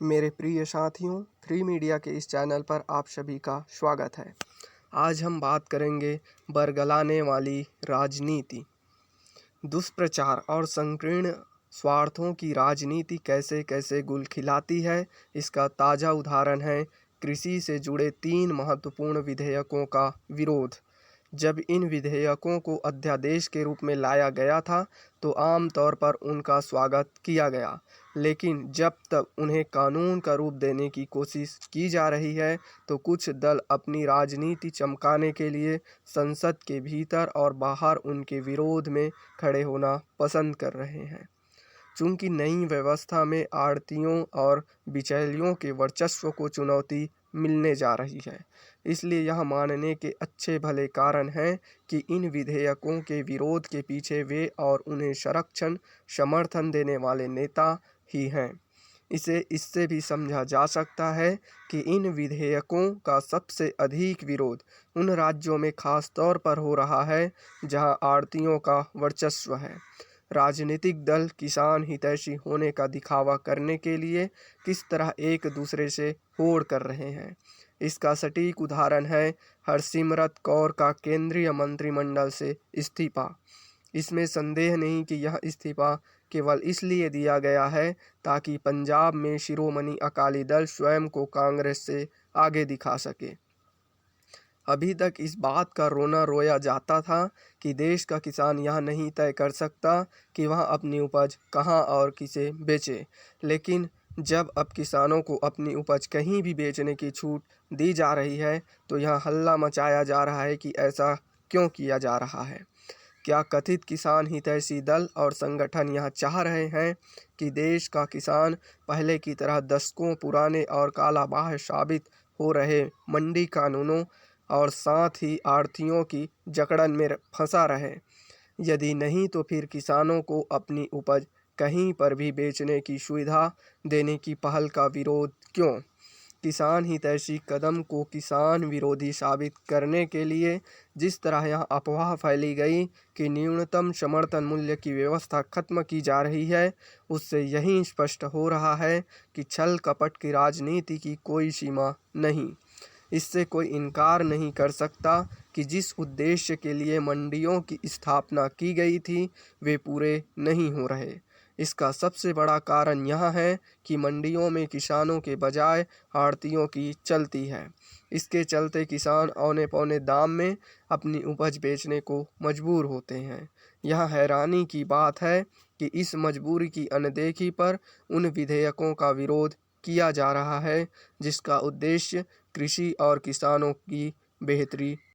मेरे प्रिय साथियों, फ्री मीडिया के इस चैनल पर आप सभी का स्वागत है। आज हम बात करेंगे बरगलाने वाली राजनीति। दुष्प्रचार और संकीर्ण स्वार्थों की राजनीति कैसे कैसे गुल खिलाती है, इसका ताज़ा उदाहरण है कृषि से जुड़े 3 महत्वपूर्ण विधेयकों का विरोध। जब इन विधेयकों को अध्यादेश के रूप में लाया गया था तो आम तौर पर उनका स्वागत किया गया, लेकिन जब तक उन्हें कानून का रूप देने की कोशिश की जा रही है तो कुछ दल अपनी राजनीति चमकाने के लिए संसद के भीतर और बाहर उनके विरोध में खड़े होना पसंद कर रहे हैं। चूंकि नई व्यवस्था में आढ़तियों और बिचौलियों के वर्चस्व को चुनौती मिलने जा रही है, इसलिए यह मानने के अच्छे भले कारण हैं कि इन विधेयकों के विरोध के पीछे वे और उन्हें संरक्षण समर्थन देने वाले नेता ही हैं। इसे इससे भी समझा जा सकता है कि इन विधेयकों का सबसे अधिक विरोध उन राज्यों में खास तौर पर हो रहा है जहां आढ़तियों का वर्चस्व है। राजनीतिक दल किसान हितैषी होने का दिखावा करने के लिए किस तरह एक दूसरे से होड़ कर रहे हैं, इसका सटीक उदाहरण है हरसिमरत कौर का केंद्रीय मंत्रिमंडल से इस्तीफा। इसमें संदेह नहीं कि यह इस्तीफा केवल इसलिए दिया गया है ताकि पंजाब में शिरोमणि अकाली दल स्वयं को कांग्रेस से आगे दिखा सके। अभी तक इस बात का रोना रोया जाता था कि देश का किसान यह नहीं तय कर सकता कि वह अपनी उपज कहां और किसे बेचे, लेकिन जब अब किसानों को अपनी उपज कहीं भी बेचने की छूट दी जा रही है तो यह हल्ला मचाया जा रहा है कि ऐसा क्यों किया जा रहा है। क्या कथित किसान हितैषी दल और संगठन यह चाह रहे हैं कि देश का किसान पहले की तरह दशकों पुराने और कालाबाह्य साबित हो रहे मंडी कानूनों और साथ ही आढ़तियों की जकड़न में फंसा रहे? यदि नहीं तो फिर किसानों को अपनी उपज कहीं पर भी बेचने की सुविधा देने की पहल का विरोध क्यों? किसान हितैषी कदम को किसान विरोधी साबित करने के लिए जिस तरह यह अफवाह फैली गई कि न्यूनतम समर्थन मूल्य की व्यवस्था खत्म की जा रही है, उससे यही स्पष्ट हो रहा है कि छल कपट की राजनीति की कोई सीमा नहीं। इससे कोई इनकार नहीं कर सकता कि जिस उद्देश्य के लिए मंडियों की स्थापना की गई थी वे पूरे नहीं हो रहे। इसका सबसे बड़ा कारण यह है कि मंडियों में किसानों के बजाय आढ़तियों की चलती है। इसके चलते किसान औने पौने दाम में अपनी उपज बेचने को मजबूर होते हैं। यह हैरानी की बात है कि इस मजबूरी की अनदेखी पर उन विधेयकों का विरोध किया जा रहा है जिसका उद्देश्य कृषि और किसानों की बेहतरी